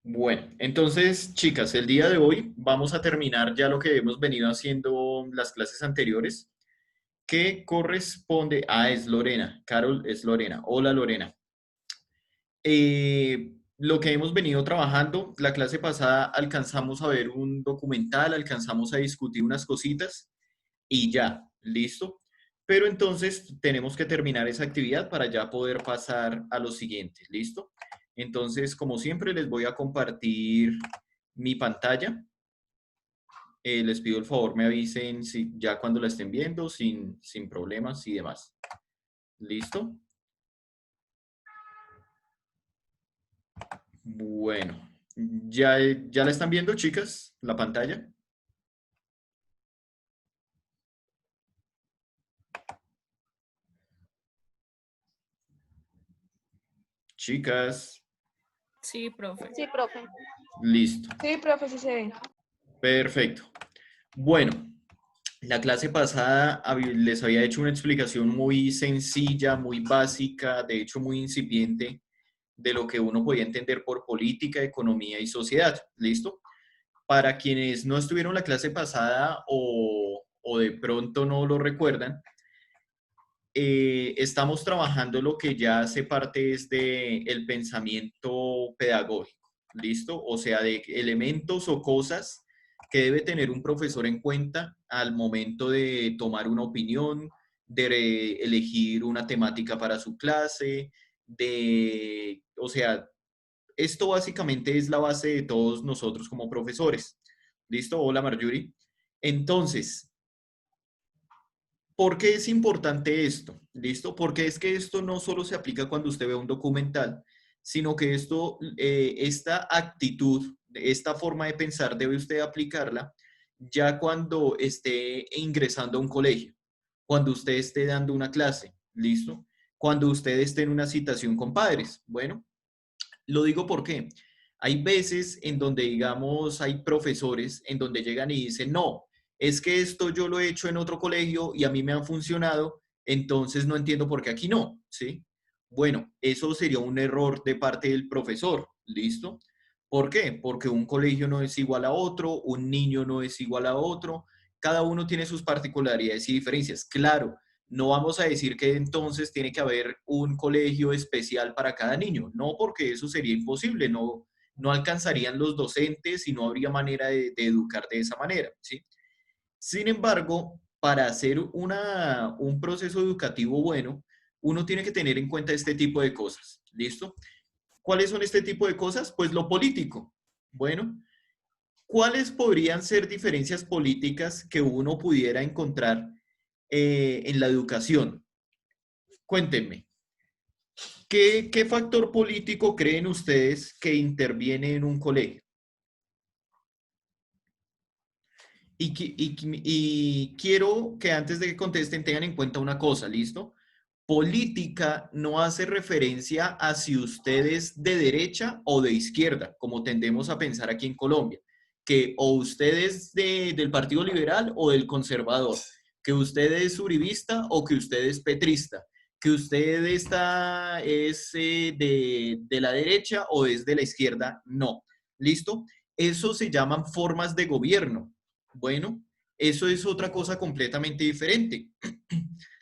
Bueno, entonces, chicas, el día de hoy vamos a terminar ya lo que hemos venido haciendo las clases anteriores, que corresponde es Lorena. Carol es Lorena. Hola, Lorena. Lo que hemos venido trabajando, la clase pasada alcanzamos a ver un documental, alcanzamos a discutir unas cositas y ya, listo. Pero entonces tenemos que terminar esa actividad para ya poder pasar a lo siguiente, ¿listo? Entonces, como siempre, les voy a compartir mi pantalla. Les pido el favor me avisen si, ya cuando la estén viendo, sin problemas y demás. ¿Listo? Bueno, ¿ya la están viendo, chicas? ¿La pantalla? Chicas, Sí, profe. Sí, profe. listo. Sí, profe, sí se ve. Perfecto. Bueno, la clase pasada les había hecho una explicación muy sencilla, muy básica, de hecho muy incipiente, de lo que uno podía entender por política, economía y sociedad. ¿Listo? Para quienes no estuvieron la clase pasada o de pronto no lo recuerdan, estamos trabajando lo que ya hace parte es de el pensamiento pedagógico, ¿listo? O sea, de elementos o cosas que debe tener un profesor en cuenta al momento de tomar una opinión, de elegir una temática para su clase, o sea, esto básicamente es la base de todos nosotros como profesores. ¿Listo? Hola, Marjorie. Entonces, ¿por qué es importante esto? ¿Listo? Porque es que esto no solo se aplica cuando usted ve un documental, sino que esta actitud, esta forma de pensar debe usted aplicarla ya cuando esté ingresando a un colegio, cuando usted esté dando una clase, ¿listo? Cuando usted esté en una citación con padres. Bueno, lo digo porque hay veces en donde, digamos, hay profesores en donde llegan y dicen, no, es que esto yo lo he hecho en otro colegio y a mí me han funcionado, entonces no entiendo por qué aquí no, ¿sí? Bueno, eso sería un error de parte del profesor, ¿listo? ¿Por qué? Porque un colegio no es igual a otro, un niño no es igual a otro, cada uno tiene sus particularidades y diferencias. Claro, no vamos a decir que entonces tiene que haber un colegio especial para cada niño, no, porque eso sería imposible, no alcanzarían los docentes y no habría manera de educar de esa manera, ¿sí? Sin embargo, para hacer un proceso educativo bueno, uno tiene que tener en cuenta este tipo de cosas, ¿listo? ¿Cuáles son este tipo de cosas? Pues lo político. Bueno, ¿cuáles podrían ser diferencias políticas que uno pudiera encontrar en la educación? Cuéntenme, ¿qué factor político creen ustedes que interviene en un colegio? Y quiero que antes de que contesten tengan en cuenta una cosa, ¿listo? Política no hace referencia a si usted es de derecha o de izquierda, como tendemos a pensar aquí en Colombia, que o usted es del Partido Liberal o del conservador, que usted es uribista o que usted es petrista, que usted es de la derecha o es de la izquierda, no. ¿Listo? Eso se llaman formas de gobierno. Bueno, eso es otra cosa completamente diferente.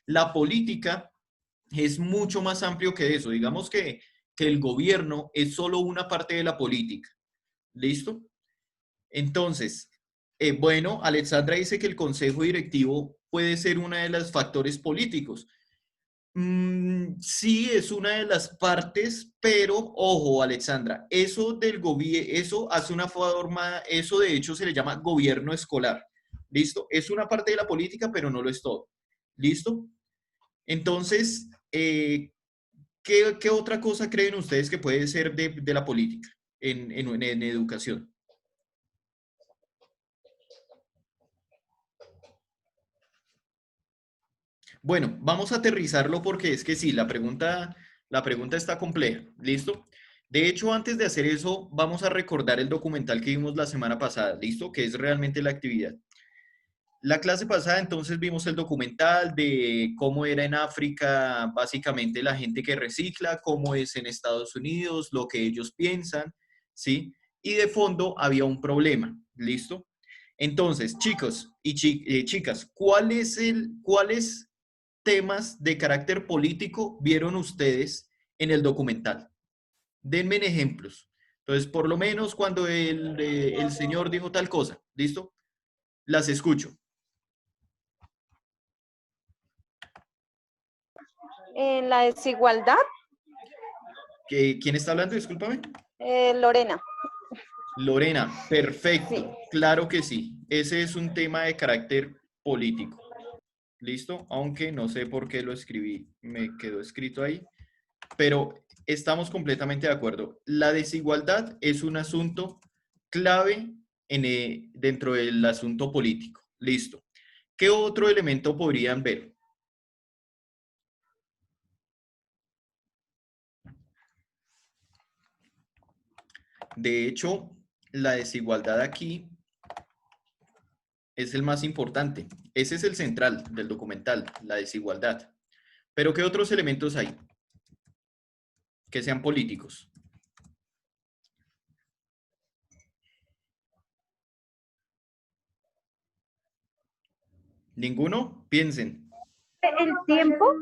La política es mucho más amplio que eso. Digamos que el gobierno es solo una parte de la política. ¿Listo? Entonces, bueno, Alexandra dice que el consejo directivo puede ser uno de los factores políticos. Sí, es una de las partes, pero ojo, Alexandra, eso del gobierno, eso hace una forma, eso de hecho se le llama gobierno escolar. ¿Listo? Es una parte de la política, pero no lo es todo. ¿Listo? Entonces, ¿qué otra cosa creen ustedes que puede ser de la política en educación? Bueno, vamos a aterrizarlo porque es que sí, la pregunta está compleja. ¿Listo? De hecho, antes de hacer eso, vamos a recordar el documental que vimos la semana pasada, ¿listo? Que es realmente la actividad. La clase pasada entonces vimos el documental de cómo era en África, básicamente la gente que recicla, cómo es en Estados Unidos, lo que ellos piensan, ¿sí? y de fondo había un problema. ¿Listo? Entonces, chicos y chicas, ¿cuáles temas de carácter político vieron ustedes en el documental? Denme ejemplos. Entonces, por lo menos cuando el señor dijo tal cosa, ¿listo? Las escucho. En la desigualdad, ¿Quién está hablando? Discúlpame. Lorena. Lorena, perfecto. Sí. Claro que sí. Ese es un tema de carácter político. ¿Listo? Aunque no sé por qué lo escribí, me quedó escrito ahí. Pero estamos completamente de acuerdo. La desigualdad es un asunto clave dentro del asunto político. Listo. ¿Qué otro elemento podrían ver? De hecho, la desigualdad aquí es el más importante. Ese es el central del documental, la desigualdad. Pero ¿qué otros elementos hay que sean políticos? ¿Ninguno? Piensen. El tiempo,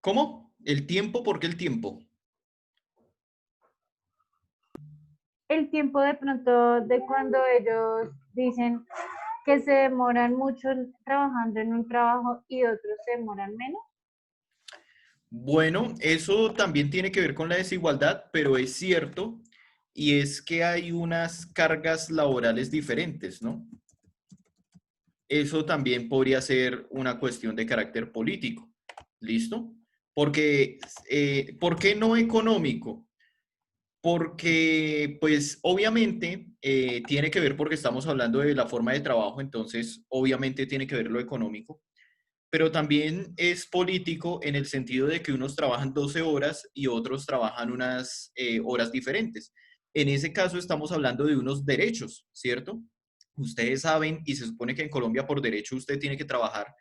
¿Cómo? ¿El tiempo? ¿Por qué el tiempo? el tiempo de pronto de cuando ellos dicen que se demoran mucho trabajando en un trabajo y otros se demoran menos. Bueno, eso también tiene que ver con la desigualdad, pero es cierto, y es que hay unas cargas laborales diferentes, ¿no? Eso también podría ser una cuestión de carácter político, ¿listo? Porque, ¿por qué no económico? Porque, pues, obviamente, tiene que ver porque estamos hablando de la forma de trabajo, entonces, obviamente tiene que ver lo económico, pero también es político en el sentido de que unos trabajan 12 horas y otros trabajan unas horas diferentes. En ese caso estamos hablando de unos derechos, ¿cierto? Ustedes saben, y se supone que en Colombia por derecho usted tiene que trabajar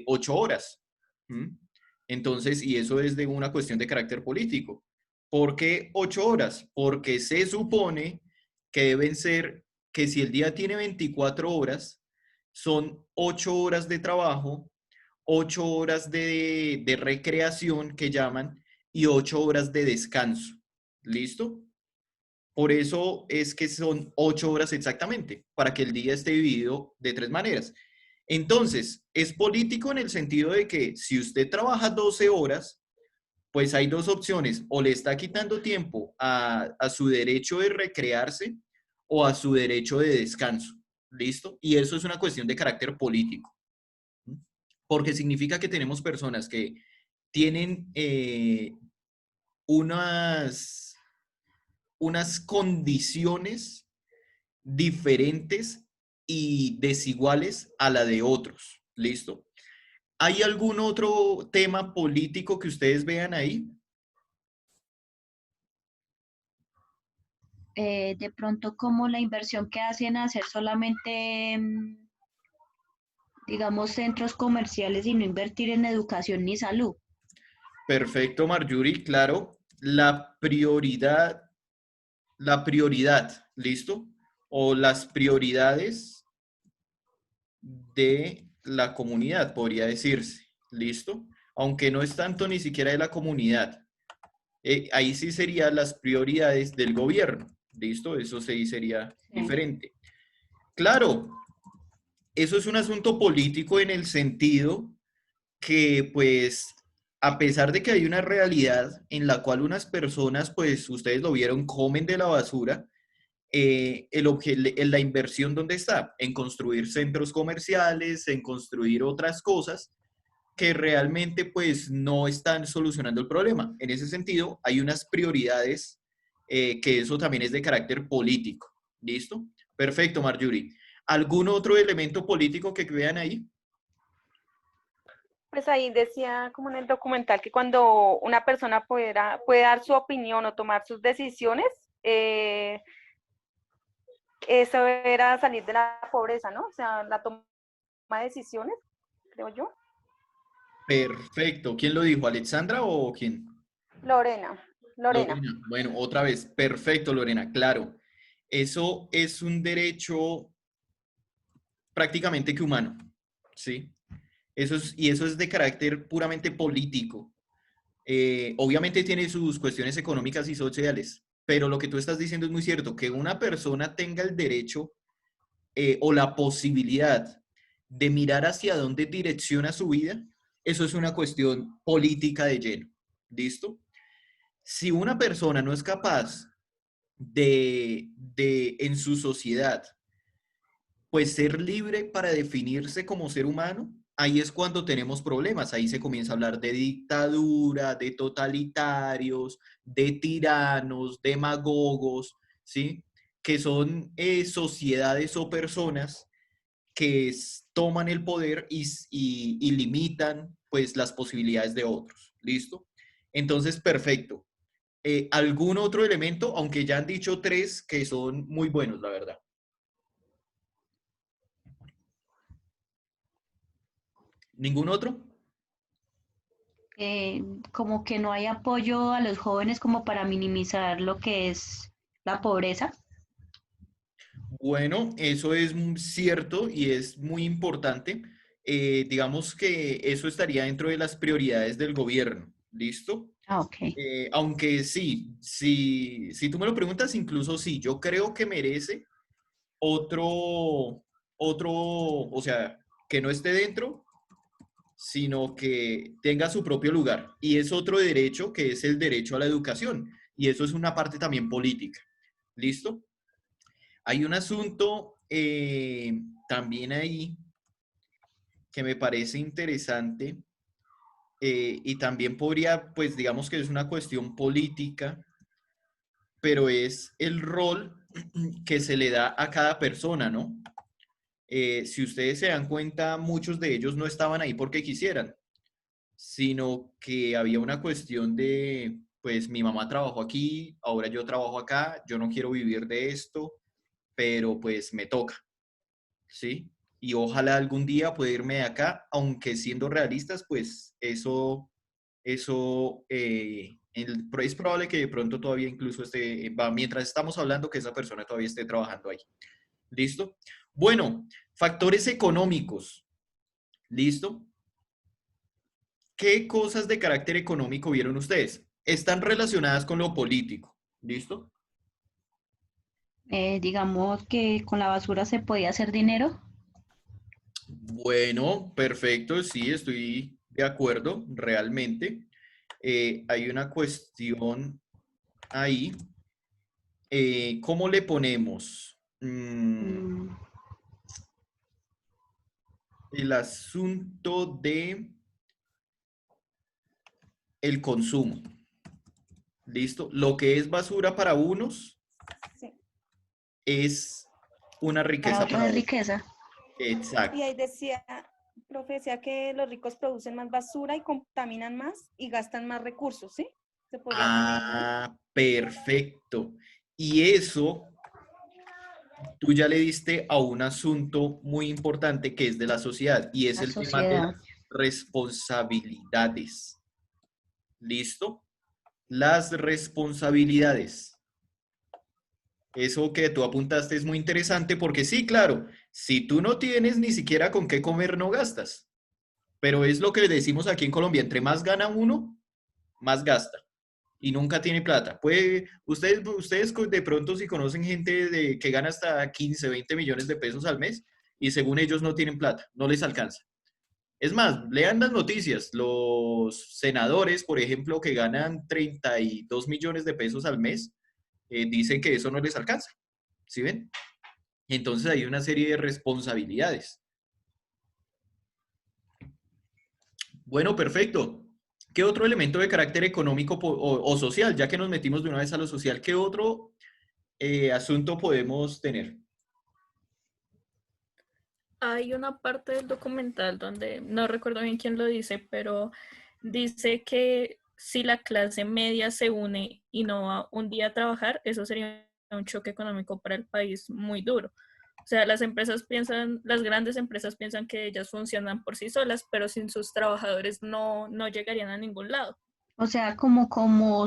8 horas. ¿Mm? Entonces, y eso es de una cuestión de carácter político. ¿Por qué 8 horas? Porque se supone que deben ser, que si el día tiene 24 horas, son 8 horas de trabajo, 8 horas de recreación que llaman y 8 horas de descanso. ¿Listo? Por eso es que son 8 horas exactamente, para que el día esté dividido de 3 maneras. Entonces, es político en el sentido de que si usted trabaja 12 horas, pues hay dos opciones, o le está quitando tiempo a su derecho de recrearse o a su derecho de descanso. ¿Listo? Y eso es una cuestión de carácter político, porque significa que tenemos personas que tienen unas, unas condiciones diferentes y desiguales a la de otros. ¿Listo? ¿Hay algún otro tema político que ustedes vean ahí? De pronto como la inversión que hacen hacer solamente, digamos, centros comerciales y no invertir en educación ni salud. Perfecto, Marjorie, claro. La prioridad, ¿listo? O las prioridades de la comunidad, podría decirse, ¿listo? Aunque no es tanto ni siquiera de la comunidad. Ahí sí serían las prioridades del gobierno, ¿listo? Eso sí sería diferente. Claro, eso es un asunto político en el sentido que, pues, a pesar de que hay una realidad en la cual unas personas, pues, ustedes lo vieron, comen de la basura, la inversión, ¿dónde está? En construir centros comerciales, en construir otras cosas que realmente pues no están solucionando el problema. En ese sentido, hay unas prioridades que eso también es de carácter político. ¿Listo? Perfecto, Marjorie. ¿Algún otro elemento político que vean ahí? pues ahí decía como en el documental que cuando una persona puede dar su opinión o tomar sus decisiones, eso era salir de la pobreza, ¿no? O sea, la toma de decisiones, creo yo. Perfecto. ¿Quién lo dijo? ¿Alexandra o quién? Lorena. Lorena. Bueno, otra vez. Perfecto, Lorena. Claro. Eso es un derecho prácticamente que humano, ¿sí? Y eso es de carácter puramente político. Obviamente tiene sus cuestiones económicas y sociales, pero lo que tú estás diciendo es muy cierto, que una persona tenga el derecho o la posibilidad de mirar hacia dónde direcciona su vida, eso es una cuestión política de lleno. ¿Listo? Si una persona no es capaz en su sociedad, pues ser libre para definirse como ser humano, ahí es cuando tenemos problemas. Ahí se comienza a hablar de dictadura, de totalitarios, de tiranos, demagogos, ¿sí? Que son sociedades o personas que toman el poder y limitan pues las posibilidades de otros. ¿Listo? Entonces, perfecto. ¿Algún otro elemento? Aunque ya han dicho tres que son muy buenos, la verdad. ¿Ningún otro? Como que no hay apoyo a los jóvenes como para minimizar lo que es la pobreza. Bueno, eso es cierto y es muy importante. Digamos que eso estaría dentro de las prioridades del gobierno. ¿Listo? Ah, ok. Aunque sí, si tú me lo preguntas, incluso sí, yo creo que merece otro, o sea, que no esté dentro, sino que tenga su propio lugar. Y es otro derecho que es el derecho a la educación. Y eso es una parte también política. ¿Listo? Hay un asunto también ahí que me parece interesante y también podría, pues digamos que es una cuestión política, pero es el rol que se le da a cada persona, ¿no? Si ustedes se dan cuenta, muchos de ellos no estaban ahí porque quisieran, sino que había una cuestión de, pues mi mamá trabajó aquí, ahora yo trabajo acá, yo no quiero vivir de esto, pero pues me toca, ¿sí? Y ojalá algún día pueda irme de acá, aunque siendo realistas, pues eso es probable que de pronto todavía incluso mientras estamos hablando, que esa persona todavía esté trabajando ahí. ¿Listo? Bueno, factores económicos. ¿Listo? ¿Qué cosas de carácter económico vieron ustedes? Están relacionadas con lo político. ¿Listo? Digamos que con la basura se podía hacer dinero. Bueno, perfecto, sí, estoy de acuerdo, realmente. Hay una cuestión ahí. ¿Cómo le ponemos? Mm, El asunto de el consumo. ¿Listo? Lo que es basura para unos Sí. es una para riqueza otros para es otros. riqueza. Y Exacto. ahí decía, profe, decía que los ricos producen más basura y contaminan más y gastan más recursos, ¿sí? Se podría resumir así. Ah, perfecto. Y eso tú ya le diste a un asunto muy importante que es de la sociedad y es La el tema de sociedad. las responsabilidades. ¿Listo? Las responsabilidades. Eso que tú apuntaste es muy interesante porque sí, claro, si tú no tienes ni siquiera con qué comer, no gastas. Pero es lo que decimos aquí en Colombia, entre más gana uno, más gasta. Y nunca tiene plata. Ustedes de pronto si conocen gente que gana hasta 15, 20 millones de pesos al mes y según ellos no tienen plata, no les alcanza. Es más, lean las noticias. Los senadores, por ejemplo, que ganan 32 millones de pesos al mes, dicen que eso no les alcanza. ¿Sí ven? Entonces hay una serie de responsabilidades. Bueno, perfecto. ¿Qué otro elemento de carácter económico o social, ya que nos metimos de una vez a lo social, qué otro asunto podemos tener? Hay una parte del documental donde no recuerdo bien quién lo dice, pero dice que si la clase media se une y no va un día a trabajar, eso sería un choque económico para el país muy duro. O sea, las grandes empresas piensan que ellas funcionan por sí solas, pero sin sus trabajadores no llegarían a ningún lado. O sea, como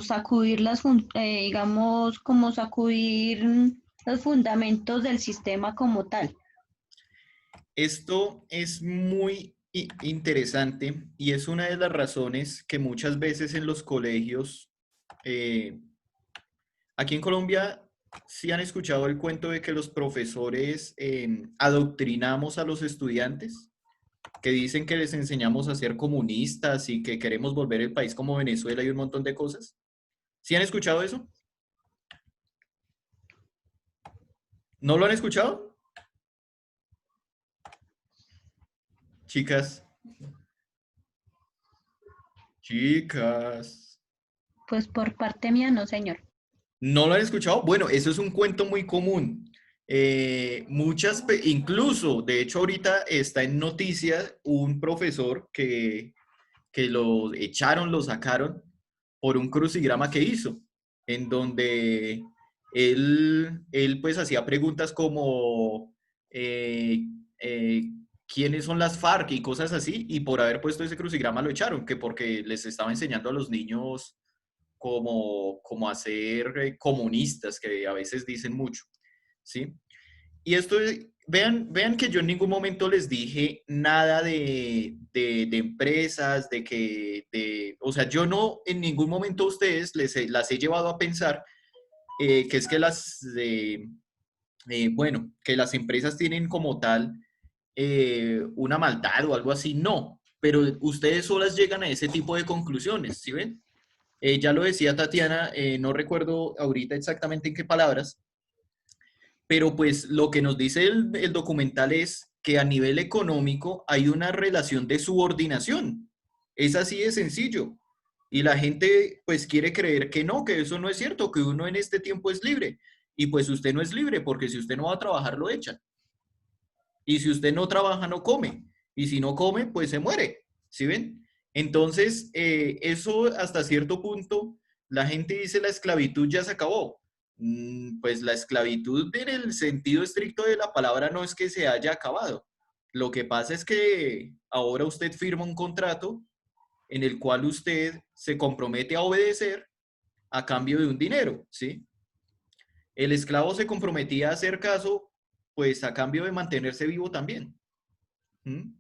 sacudir digamos, como sacudir los fundamentos del sistema como tal. Esto es muy interesante y es una de las razones que muchas veces en los colegios, aquí en Colombia, sí han escuchado el cuento de que los profesores adoctrinamos a los estudiantes, que dicen que les enseñamos a ser comunistas y que queremos volver el país como Venezuela y un montón de cosas. ¿Sí han escuchado eso? ¿No lo han escuchado? Chicas. Chicas. Pues por parte mía, no, señor. ¿No lo han escuchado? Bueno, eso es un cuento muy común. Incluso, de hecho, ahorita está en noticias un profesor que lo echaron, lo sacaron por un crucigrama que hizo, en donde él pues hacía preguntas como eh, eh, ¿quiénes son las FARC? Y cosas así, y por haber puesto ese crucigrama lo echaron, que porque les estaba enseñando a los niños como a ser comunistas, que a veces dicen mucho, ¿sí? Y esto, vean que yo en ningún momento les dije nada de empresas, o sea, yo no en ningún momento a ustedes las he llevado a pensar que es que bueno, que las empresas tienen como tal una maldad o algo así, no, pero ustedes solas llegan a ese tipo de conclusiones, ¿sí ven? Ya lo decía Tatiana, no recuerdo ahorita exactamente en qué palabras, pero pues lo que nos dice el documental es que a nivel económico hay una relación de subordinación. Es así de sencillo. Y la gente pues quiere creer que no, que eso no es cierto, que uno en este tiempo es libre. Y pues usted no es libre porque si usted no va a trabajar lo echan. Y si usted no trabaja no come. Y si no come pues se muere. ¿Sí ven? Entonces, eso hasta cierto punto, la gente dice la esclavitud ya se acabó. Pues la esclavitud en el sentido estricto de la palabra no es que se haya acabado. Lo que pasa es que ahora usted firma un contrato en el cual usted se compromete a obedecer a cambio de un dinero, ¿sí? El esclavo se comprometía a hacer caso, pues a cambio de mantenerse vivo también. ¿Mm?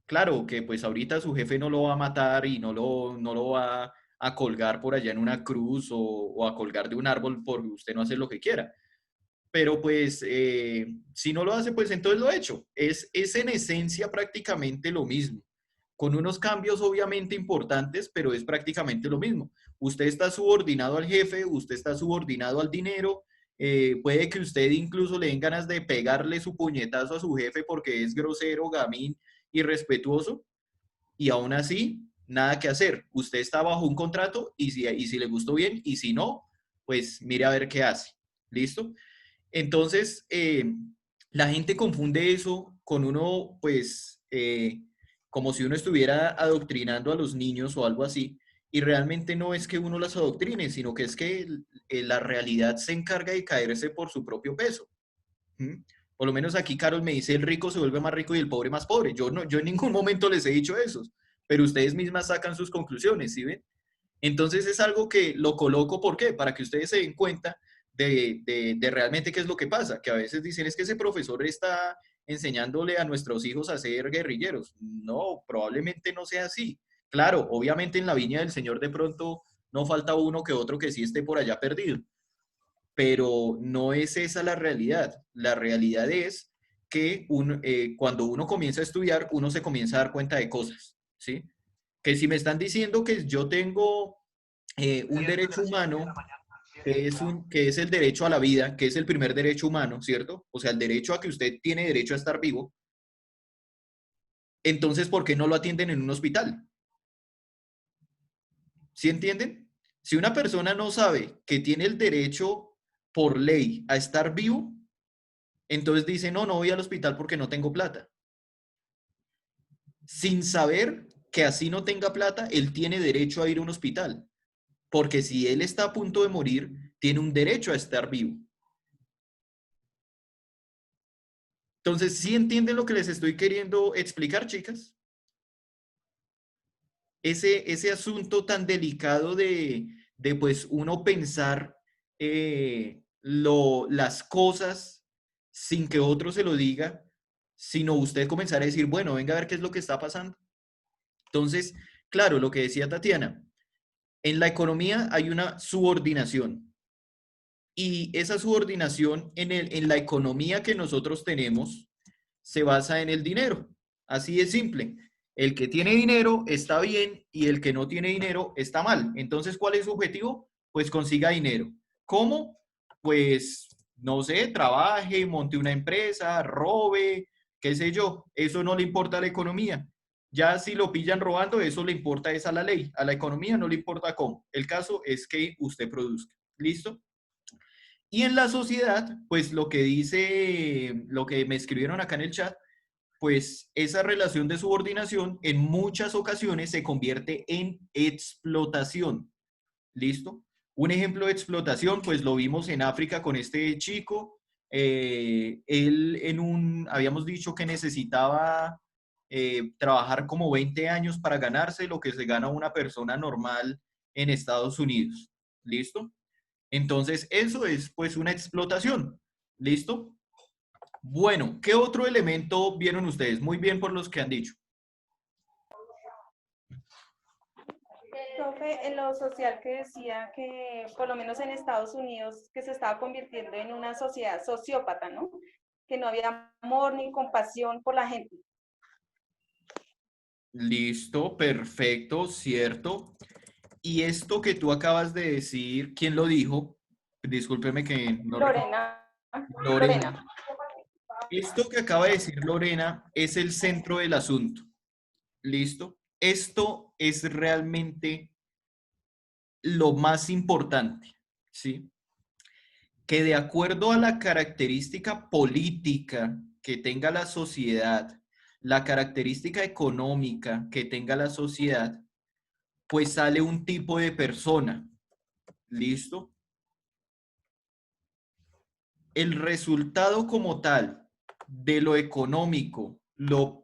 Claro que pues ahorita su jefe no lo va a matar y no lo va a colgar por allá en una cruz o a colgar de un árbol por usted no hacer lo que quiera. Pero pues si no lo hace, pues entonces lo ha hecho. Es en esencia prácticamente lo mismo, con unos cambios obviamente importantes, pero es prácticamente lo mismo. Usted está subordinado al jefe, usted está subordinado al dinero, puede que usted incluso le den ganas de pegarle su puñetazo a su jefe porque es grosero, gamín, irrespetuoso, y aún así, nada que hacer. Usted está bajo un contrato y si le gustó bien, y si no, pues mire a ver qué hace. ¿Listo? Entonces, la gente confunde eso con uno, pues, como si uno estuviera adoctrinando a los niños o algo así, y realmente no es que uno las adoctrine, sino que es que la realidad se encarga de caerse por su propio peso. ¿Mm? Por lo menos aquí Carol me dice, el rico se vuelve más rico y el pobre más pobre. Yo, no, yo en ningún momento les he dicho eso, pero ustedes mismas sacan sus conclusiones, ¿sí ven? Entonces es algo que lo coloco, ¿por qué? Para que ustedes se den cuenta de realmente qué es lo que pasa, que a veces dicen es que ese profesor está enseñándole a nuestros hijos a ser guerrilleros. No, probablemente no sea así. Claro, obviamente en la viña del Señor de pronto no falta uno que otro que sí esté por allá perdido, pero no es esa la realidad. La realidad es que cuando uno comienza a estudiar, uno se comienza a dar cuenta de cosas, ¿sí? Que si me están diciendo que yo tengo un derecho humano, que es el derecho a la vida, que es el primer derecho humano, ¿cierto? O sea, el derecho a que usted tiene derecho a estar vivo, entonces, ¿por qué no lo atienden en un hospital? ¿Sí entienden? Si una persona no sabe que tiene el derecho por ley a estar vivo, entonces dice, no, no voy al hospital porque no tengo plata. Sin saber que así no tenga plata, él tiene derecho a ir a un hospital. Porque si él está a punto de morir, tiene un derecho a estar vivo. Entonces, ¿sí entienden lo que les estoy queriendo explicar, chicas? Ese asunto tan delicado de pues uno pensar las cosas sin que otro se lo diga, sino usted comenzar a decir, bueno, venga a ver qué es lo que está pasando. Entonces, claro, lo que decía Tatiana, en la economía hay una subordinación y esa subordinación en la economía que nosotros tenemos se basa en el dinero. Así de simple. El que tiene dinero está bien y el que no tiene dinero está mal. Entonces, ¿cuál es su objetivo? Pues consiga dinero. ¿Cómo? Pues, no sé, trabaje, monte una empresa, robe, qué sé yo. Eso no le importa a la economía. Ya si lo pillan robando, eso le importa es a la ley. A la economía no le importa cómo. El caso es que usted produzca. ¿Listo? Y en la sociedad, pues lo que dice, lo que me escribieron acá en el chat, pues esa relación de subordinación en muchas ocasiones se convierte en explotación. ¿Listo? Un ejemplo de explotación, pues lo vimos en África con este chico. Habíamos dicho que necesitaba trabajar como 20 años para ganarse lo que se gana una persona normal en Estados Unidos. ¿Listo? Entonces, eso es pues una explotación. ¿Listo? Bueno, ¿qué otro elemento vieron ustedes? Muy bien por los que han dicho. Profe, en lo social que decía que por lo menos en Estados Unidos que se estaba convirtiendo en una sociedad sociópata, ¿no? Que no había amor ni compasión por la gente. Listo, perfecto, cierto. Y esto que tú acabas de decir, ¿quién lo dijo? Discúlpeme que no recuerdo. Lorena, Lorena. Esto que acaba de decir Lorena es el centro del asunto. ¿Listo? Esto es realmente lo más importante, ¿sí? Que de acuerdo a la característica política que tenga la sociedad, la característica económica que tenga la sociedad, pues sale un tipo de persona. ¿Listo? El resultado como tal de lo económico, lo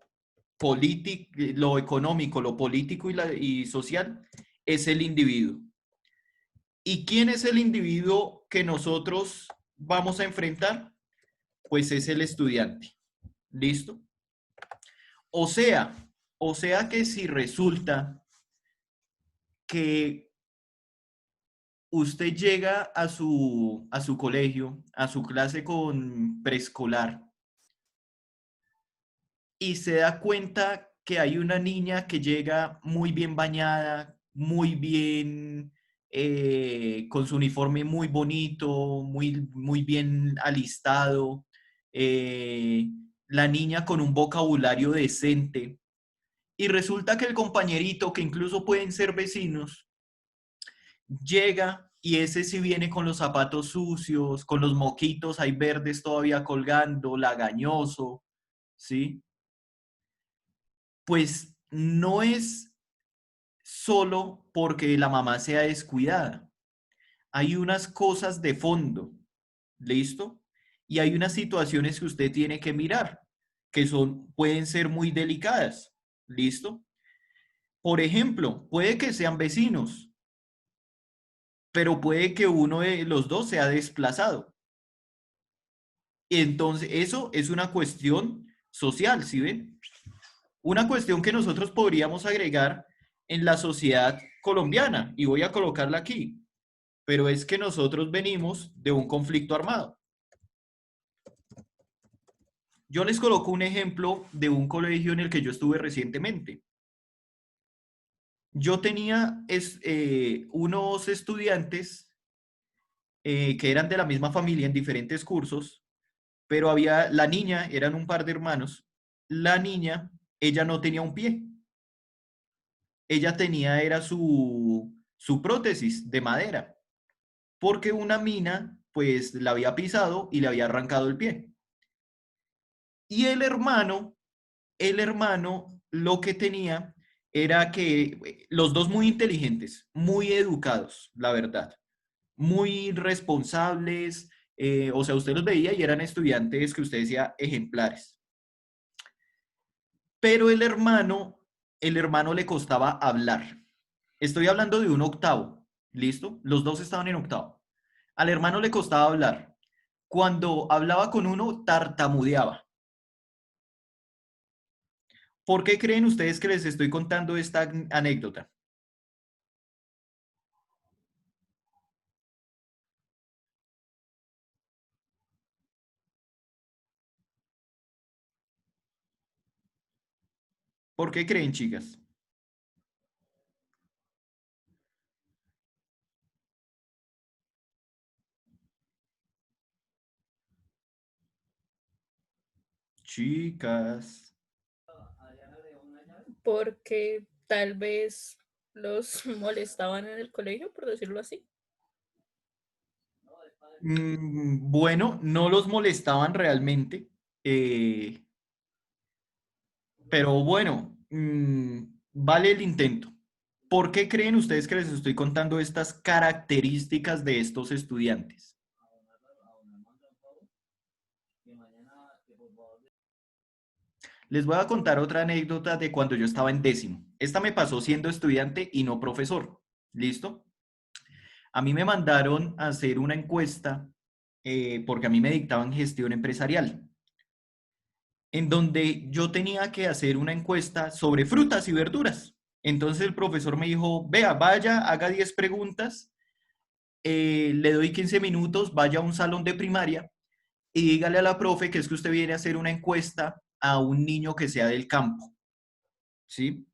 económico, lo político y social es el individuo. ¿Y quién es el individuo que nosotros vamos a enfrentar? Pues es el estudiante. ¿Listo? O sea que si resulta que usted llega a su colegio, a su clase con preescolar, y se da cuenta que hay una niña que llega muy bien bañada, muy bien, con su uniforme muy bonito, muy bien alistado, la niña con un vocabulario decente, y resulta que el compañerito, que incluso pueden ser vecinos, llega y ese sí viene con los zapatos sucios, con los moquitos ahí verdes todavía colgando, lagañoso, ¿sí? Pues no es solo porque la mamá sea descuidada. Hay unas cosas de fondo, ¿listo? Y hay unas situaciones que usted tiene que mirar, que pueden ser muy delicadas, ¿listo? Por ejemplo, puede que sean vecinos, pero puede que uno de los dos sea desplazado. Y entonces eso es una cuestión social, ¿sí ven? Una cuestión que nosotros podríamos agregar en la sociedad colombiana, y voy a colocarla aquí, pero es que nosotros venimos de un conflicto armado. Yo les coloco un ejemplo de un colegio en el que yo estuve recientemente. Yo tenía unos estudiantes que eran de la misma familia en diferentes cursos, pero la niña, eran un par de hermanos, la niña, ella no tenía un pie. Ella era su prótesis de madera, porque una mina, pues, la había pisado y le había arrancado el pie. Y el hermano lo que tenía era que los dos muy inteligentes, muy educados, la verdad, muy responsables, o sea, usted los veía y eran estudiantes que usted decía ejemplares. Pero el hermano le costaba hablar. Estoy hablando de un octavo, ¿listo? Los dos estaban en octavo. Al hermano le costaba hablar. cuando hablaba con uno, tartamudeaba. ¿Por qué creen ustedes que les estoy contando esta anécdota? ¿Por qué creen, chicas? Chicas. Porque tal vez los molestaban en el colegio, por decirlo así. Bueno, no los molestaban realmente, pero bueno, vale el intento. ¿Por qué creen ustedes que les estoy contando estas características de estos estudiantes? Les voy a contar otra anécdota de cuando yo estaba en décimo. Esta me pasó siendo estudiante y no profesor. ¿Listo? A mí me mandaron a hacer una encuesta porque a mí me dictaban gestión empresarial, en donde yo tenía que hacer una encuesta sobre frutas y verduras. Entonces el profesor me dijo, vea, vaya, haga 10 preguntas, le doy 15 minutos, vaya a un salón de primaria y dígale a la profe que es que usted viene a hacer una encuesta a un niño que sea del campo, ¿sí?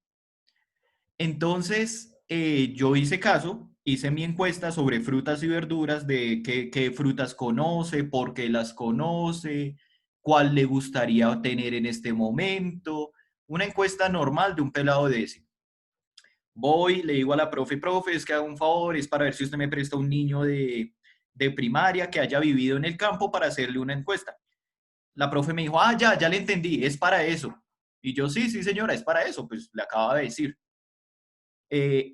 Entonces, yo hice caso, hice mi encuesta sobre frutas y verduras, de qué frutas conoce, por qué las conoce, cuál le gustaría tener en este momento. Una encuesta normal de un pelado de ese. Voy, le digo a la profe, es que haga un favor, es para ver si usted me presta un niño de primaria que haya vivido en el campo para hacerle una encuesta. La profe me dijo, ya le entendí, es para eso. Y yo, sí, señora, es para eso, pues le acaba de decir.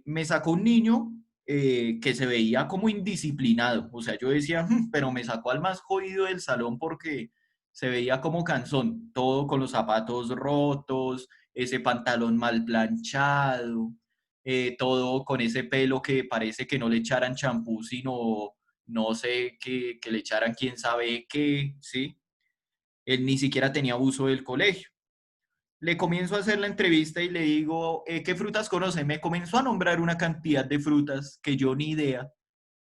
Me sacó un niño que se veía como indisciplinado. O sea, yo decía, pero me sacó al más jodido del salón porque se veía como cansón, todo con los zapatos rotos, ese pantalón mal planchado, todo con ese pelo que parece que no le echaran champú, sino, no sé, que le echaran quién sabe qué, ¿sí? Él ni siquiera tenía uso del colegio. Le comienzo a hacer la entrevista y le digo, ¿qué frutas conoce? Me comenzó a nombrar una cantidad de frutas que yo ni idea.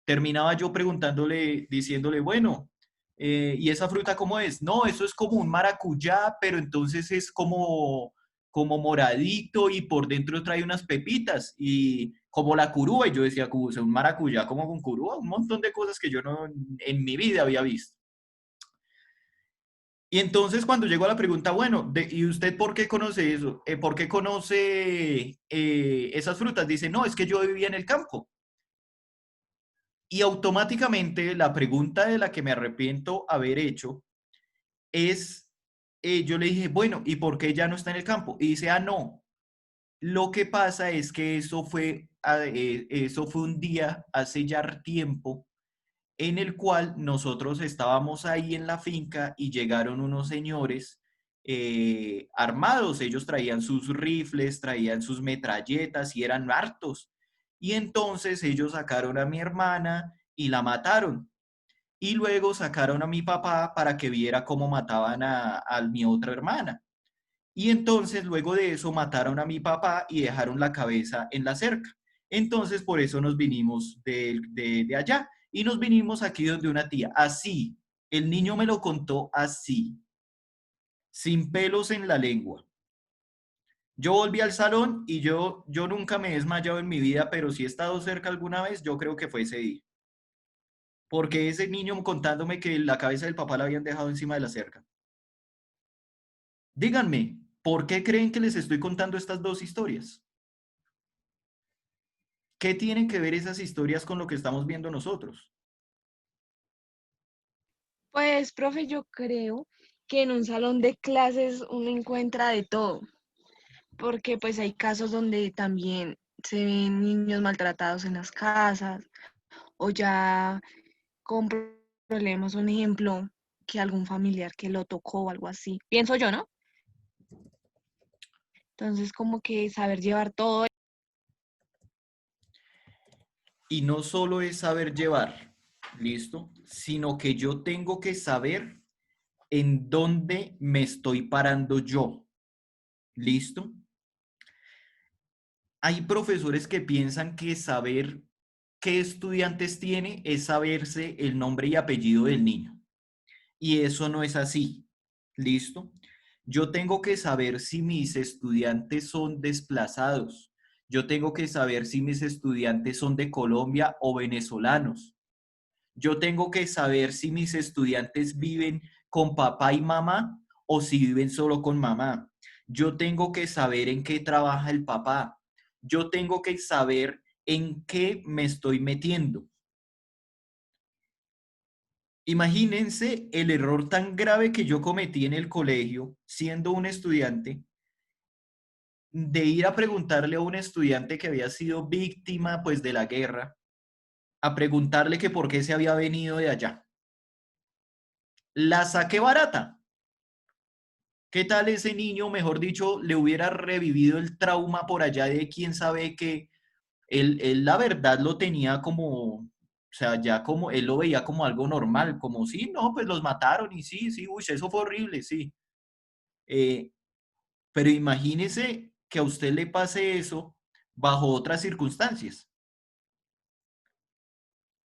Terminaba yo preguntándole, diciéndole, bueno, ¿y esa fruta cómo es? No, eso es como un maracuyá, pero entonces es como moradito y por dentro trae unas pepitas y como la curúa. Y yo decía, un maracuyá como con curúa, un montón de cosas que yo no en mi vida había visto. Y entonces cuando llego a la pregunta, bueno, ¿y usted por qué conoce eso? ¿Por qué conoce esas frutas? Dice, no, es que yo vivía en el campo. Y automáticamente la pregunta de la que me arrepiento haber hecho es, yo le dije, bueno, ¿y por qué ya no está en el campo? Y dice, no, lo que pasa es que eso fue un día hace ya tiempo en el cual nosotros estábamos ahí en la finca y llegaron unos señores armados. Ellos traían sus rifles, traían sus metralletas y eran hartos. Y entonces ellos sacaron a mi hermana y la mataron. Y luego sacaron a mi papá para que viera cómo mataban a mi otra hermana. Y entonces luego de eso mataron a mi papá y dejaron la cabeza en la cerca. Entonces por eso nos vinimos de allá y nos vinimos aquí donde una tía. Así, el niño me lo contó así, sin pelos en la lengua. Yo volví al salón y yo nunca me he desmayado en mi vida, pero si he estado cerca alguna vez, yo creo que fue ese día. Porque ese niño contándome que la cabeza del papá la habían dejado encima de la cerca. Díganme, ¿por qué creen que les estoy contando estas dos historias? ¿Qué tienen que ver esas historias con lo que estamos viendo nosotros? Pues, profe, yo creo que en un salón de clases uno encuentra de todo, porque pues hay casos donde también se ven niños maltratados en las casas o ya con problemas, un ejemplo, que algún familiar que lo tocó o algo así. Pienso yo, ¿no? Entonces, como que saber llevar todo. Y no solo es saber llevar. ¿listo? Sino que yo tengo que saber en dónde me estoy parando yo, ¿listo? Hay profesores que piensan que saber qué estudiantes tiene es saberse el nombre y apellido del niño. Y eso no es así. ¿Listo? Yo tengo que saber si mis estudiantes son desplazados. Yo tengo que saber si mis estudiantes son de Colombia o venezolanos. Yo tengo que saber si mis estudiantes viven con papá y mamá o si viven solo con mamá. Yo tengo que saber en qué trabaja el papá. Yo tengo que saber en qué me estoy metiendo. Imagínense el error tan grave que yo cometí en el colegio, siendo un estudiante, de ir a preguntarle a un estudiante que había sido víctima, pues, de la guerra, a preguntarle que por qué se había venido de allá. La saqué barata. ¿Qué tal ese niño, mejor dicho, le hubiera revivido el trauma por allá de quién sabe que él la verdad lo tenía como, o sea, ya como, él lo veía como algo normal, como sí, no, pues los mataron y sí, sí, uy, eso fue horrible, sí. Eh, pero imagínese que a usted le pase eso bajo otras circunstancias.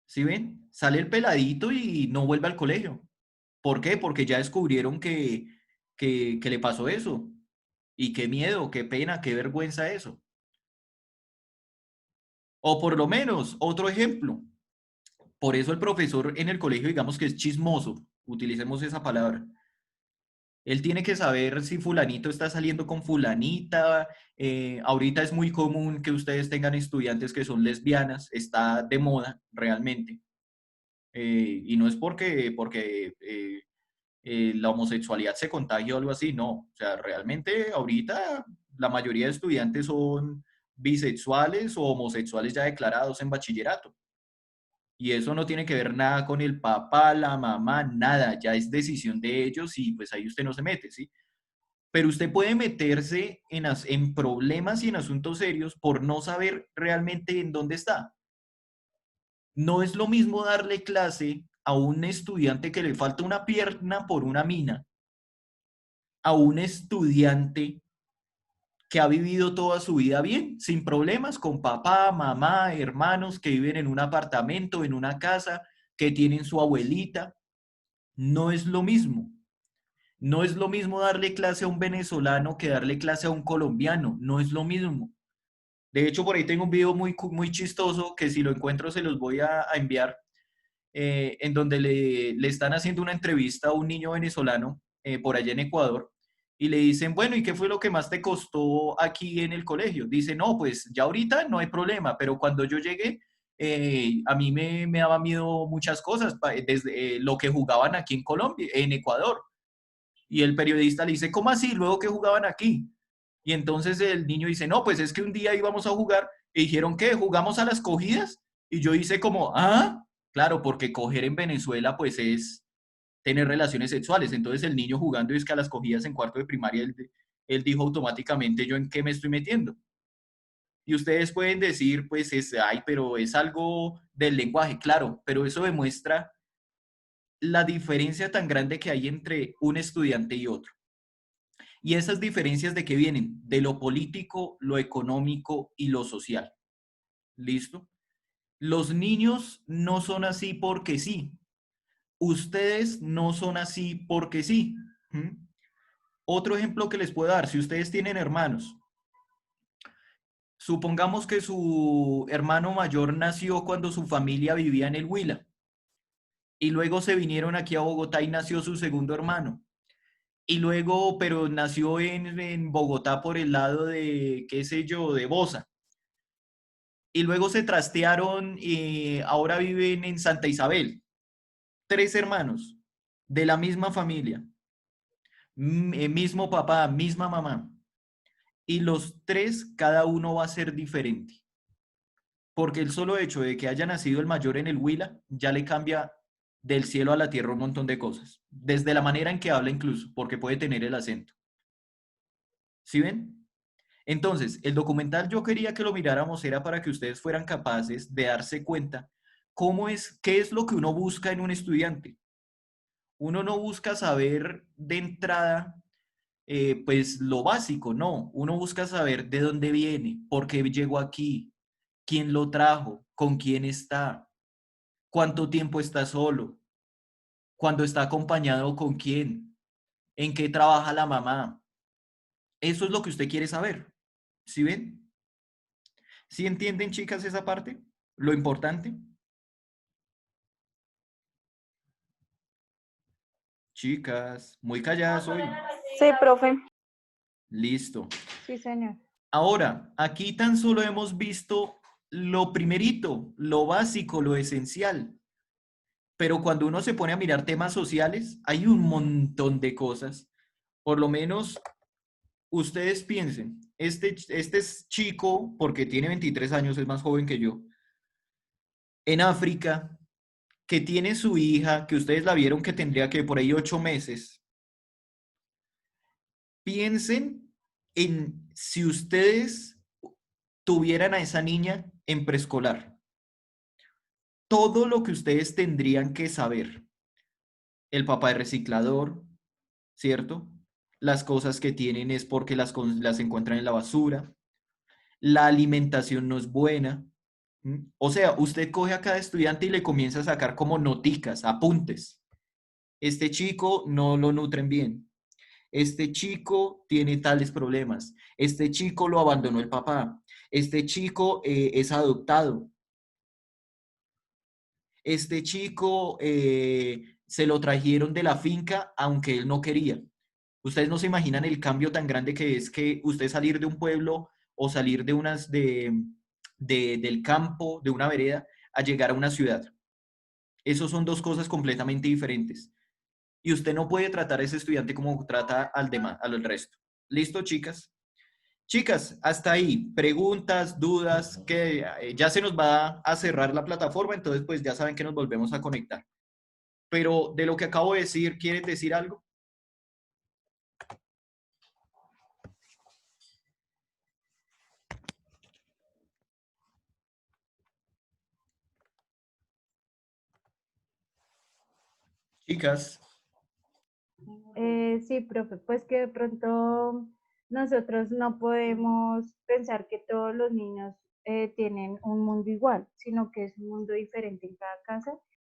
¿Sí ven? Sale el peladito y no vuelve al colegio. ¿Por qué? Porque ya descubrieron que le pasó eso. Y qué miedo, qué pena, qué vergüenza eso. O por lo menos, otro ejemplo. Por eso el profesor en el colegio, digamos que es chismoso, utilicemos esa palabra. Él tiene que saber si fulanito está saliendo con fulanita. Ahorita es muy común que ustedes tengan estudiantes que son lesbianas, está de moda realmente. Y no es porque la homosexualidad se contagia o algo así, no. O sea, realmente ahorita la mayoría de estudiantes son bisexuales o homosexuales ya declarados en bachillerato. Y eso no tiene que ver nada con el papá, la mamá, nada, ya es decisión de ellos y pues ahí usted no se mete, ¿sí? Pero usted puede meterse en problemas y en asuntos serios por no saber realmente en dónde está. No es lo mismo darle clase a un estudiante que le falta una pierna por una mina, a un estudiante que ha vivido toda su vida bien, sin problemas, con papá, mamá, hermanos, que viven en un apartamento, en una casa, que tienen su abuelita. No es lo mismo. No es lo mismo darle clase a un venezolano que darle clase a un colombiano. No es lo mismo. De hecho, por ahí tengo un video muy chistoso que si lo encuentro se los voy a enviar, en donde le están haciendo una entrevista a un niño venezolano por allá en Ecuador y le dicen, bueno, ¿y qué fue lo que más te costó aquí en el colegio? Dice, no, pues ya ahorita no hay problema, pero cuando yo llegué, a mí me daba miedo muchas cosas, desde lo que jugaban aquí en Colombia, en Ecuador. Y el periodista le dice, ¿cómo así? Luego que jugaban aquí. Y entonces el niño dice, no, pues es que un día íbamos a jugar y dijeron que jugamos a las cogidas. Y yo hice como, ah, claro, porque coger en Venezuela pues es tener relaciones sexuales. Entonces el niño jugando y es que a las cogidas en cuarto de primaria, él dijo automáticamente, ¿yo en qué me estoy metiendo? Y ustedes pueden decir, pues, ay, pero es algo del lenguaje, claro, pero eso demuestra la diferencia tan grande que hay entre un estudiante y otro. Y esas diferencias de qué vienen? De lo político, lo económico y lo social. ¿Listo? Los niños no son así porque sí. Ustedes no son así porque sí. ¿Mm? Otro ejemplo que les puedo dar, si ustedes tienen hermanos, supongamos que su hermano mayor nació cuando su familia vivía en el Huila y luego se vinieron aquí a Bogotá y nació su segundo hermano. Y luego, pero nació en Bogotá por el lado de, qué sé yo, de Bosa. Y luego se trastearon y ahora viven en Santa Isabel. 3 hermanos de la misma familia, mismo papá, misma mamá. Y los 3, cada uno va a ser diferente. Porque el solo hecho de que haya nacido el mayor en el Huila ya le cambia del cielo a la tierra un montón de cosas. Desde la manera en que habla incluso, porque puede tener el acento. ¿Sí ven? Entonces, el documental yo quería que lo miráramos era para que ustedes fueran capaces de darse cuenta ¿qué es lo que uno busca en un estudiante? Uno no busca saber de entrada, pues lo básico, no. Uno busca saber de dónde viene, por qué llegó aquí, quién lo trajo, con quién está, cuánto tiempo está solo, cuando está acompañado con quién, en qué trabaja la mamá. Eso es lo que usted quiere saber. ¿Sí ven? ¿Sí entienden, chicas, esa parte? Lo importante. Chicas, muy calladas hoy. Sí, profe. Listo. Sí, señor. Ahora, aquí tan solo hemos visto lo primerito, lo básico, lo esencial. Pero cuando uno se pone a mirar temas sociales, hay un montón de cosas. Por lo menos, ustedes piensen, este es chico, porque tiene 23 años, es más joven que yo, en África, que tiene su hija, que ustedes la vieron que tendría que por ahí 8 meses. Piensen en si ustedes tuvieran a esa niña en preescolar. Todo lo que ustedes tendrían que saber. El papá es reciclador, ¿cierto? Las cosas que tienen es porque las encuentran en la basura. La alimentación no es buena. O sea, usted coge a cada estudiante y le comienza a sacar como noticas, apuntes. Este chico no lo nutren bien. Este chico tiene tales problemas. Este chico lo abandonó el papá. Este chico es adoptado. Este chico se lo trajeron de la finca aunque él no quería. Ustedes no se imaginan el cambio tan grande que es que usted salir de un pueblo o salir del campo, de una vereda, a llegar a una ciudad. Esos son dos cosas completamente diferentes. Y usted no puede tratar a ese estudiante como trata al demás, al resto. ¿Listo, chicas? Chicas, hasta ahí. Preguntas, dudas, que ya se nos va a cerrar la plataforma, entonces pues ya saben que nos volvemos a conectar. Pero de lo que acabo de decir, ¿quieren decir algo? Chicas. Sí, profe, pues que de pronto nosotros no podemos pensar que todos los niños tienen un mundo igual, sino que es un mundo diferente en cada casa